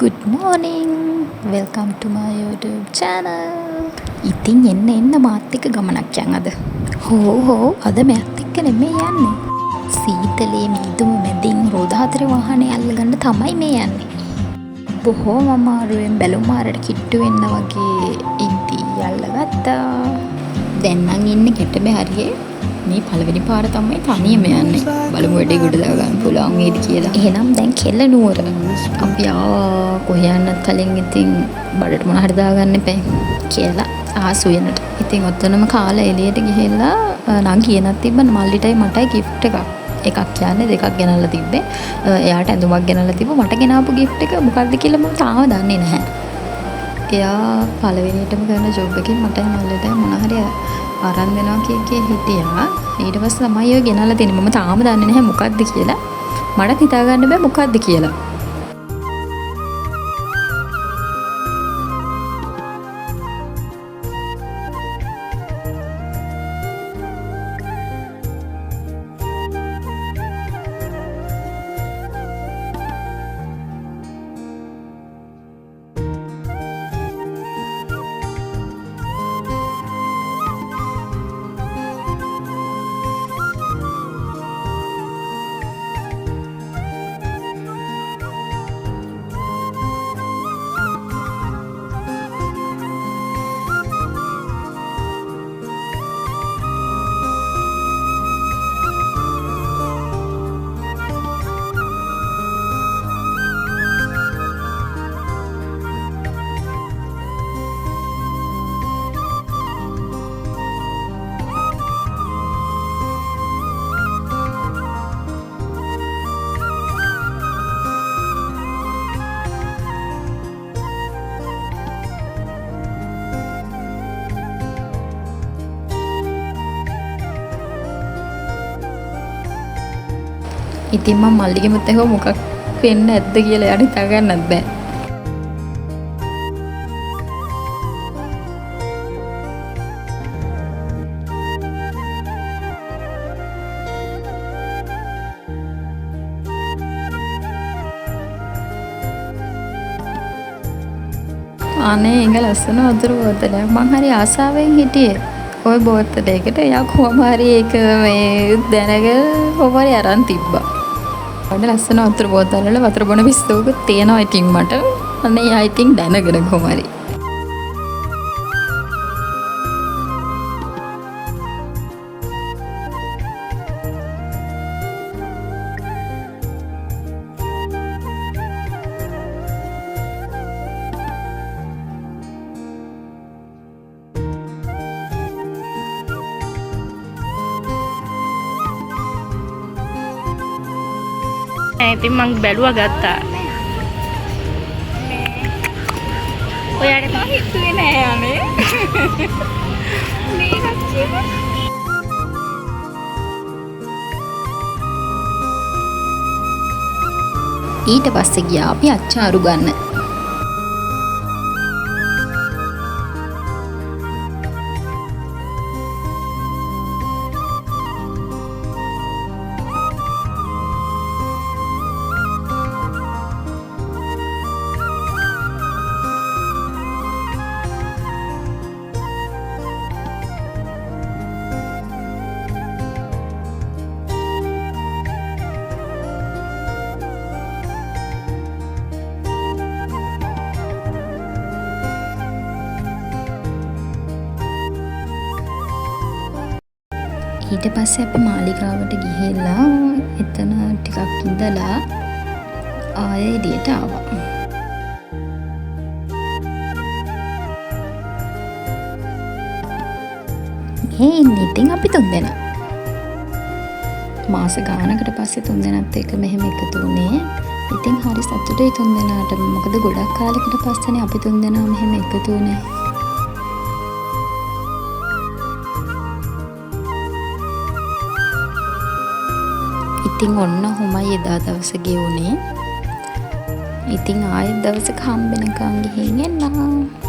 Good morning. Welcome to my YouTube channel. ඉතින් එන්න මාත් එක්ක ගමනක් යන් අද. හෝ අද මෑත් එක්ක නෙමෙයි යන්නේ. සීතලේ මීදුම මැදින් රෝද හතරේ වාහනේ අල්ලගන්න තමයි මේ යන්නේ. බොහෝම අමාරුවෙන් බැලුම් මාරට කිට්ටු වෙන්න වගේ ඉන්ටි අල්ලගත්තා. දැන් නම් ඉන්නේ කෙටබේ හරියේ. මේ පළවෙනි පාර තමයි තනියම යන්නේ. බලමු වැඩේ ගොඩ දා ගන්න පුළුවන් වේද කියලා. එහෙනම් දැන් කෙල්ල නුවර. අපි කොහේ යන්නත් කලින් ඉතින් බඩට මොන හරි දාගන්න එපා කියලා ආසු වෙනට. ඉතින් ඔතනම කාලා එළියට ගිහිල්ලා නම් කියනක් තිබ්බන මල්ලිටයි මටයි gift එකක් කියන්නේ දෙකක් ගෙනල්ලා තිබ්බේ. එයාට ඇඳුමක් ගෙනල්ලා තිබ්බ මට ගෙනාපු gift එක මොකක්ද කියලා මම තාම දන්නේ නැහැ. එයා පළවෙනියටම කරන ජොබ් එකකින් මටයි මල්ලිටයි මොන හරි අරන් දෙනවා කිය හිටියා. ඊට පස්සේ තමයි ඔය ගෙනල්ලා දෙන්නේ. මම තාම දන්නේ නැහැ මොකක්ද කියලා. මට හිතා ගන්න බෑ මොකක්ද කියලා. ඉතින් මම මල්ලිගෙමුත් එක්ක මොකක් වෙන්න ඇද්ද කියලා යාට හිතා ගන්නත් බෑ. අනේ එංග ලස්සන වතුර බෝතලයක් මං හරි ආසාවෙන් හිටියේ. ওই බෝතලයකට එයා කොහොම හරි ඒක මේ දැනගෙන කොහොම හරි අරන් තිබ්බා. වඩ ලස්සන වතුර බෝතල් වල වතුර බොන පිස්සුවකුත් තියෙනවා ඉතින් මට. අනේ එයා ඉතින් දැනගෙන කොහොම හරි. ඉතින් මං බැලුවා ගත්තා. ඔයාට තා හිතුවේ නෑ අනේ. මේ රච්චිම. ඊට පස්සේ ගියා අපි අච්චාරු ගන්න. ඊට පස්සේ අපි මාලිගාවට ගිහිල්ලා එතන ටිකක් ඉඳලා ආයෙ එළියට ආවා. මේ ඉන්නේ ඉතින් අපි තුන්දෙනා. මාස ගානකට පස්සේ තුන්දෙනාත් එක්ක මෙහෙම එකතු වුණේ. ඉතින් හරි සතුටුයි තුන්දෙනාට. මොකද ගොඩක් කාලෙකට පස්සේනේ අපි තුන්දෙනා මෙහෙම එකතු වුණේ. ඉතින් ඔන්න හොමයි එදා දවස ගෙවුනේ. ඉතින් ආයෙත් දවසක හම්බෙනකන් ගිහින් එන්නම්.